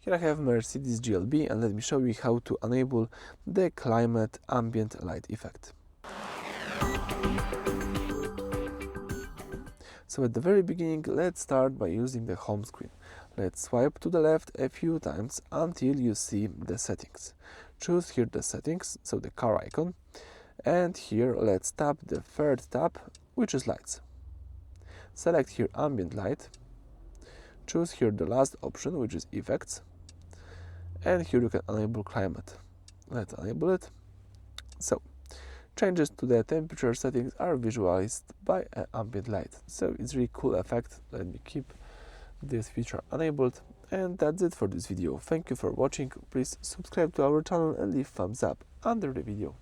Here I have Mercedes GLB, and let me show you how to enable the Climate Ambient Light effect. So at the very beginning, let's start by using the home screen. Let's swipe to the left a few times until you see the settings. Choose here the settings, so the car icon, and here let's tap the third tab, which is lights. Select here ambient light, choose here the last option, which is effects, and here you can enable climate. Let's enable it. So changes to the temperature settings are visualized by ambient light. So it's really cool effect. Let me keep this feature enabled, and that's it for this video. Thank you for watching. Please subscribe to our channel and leave thumbs up under the video.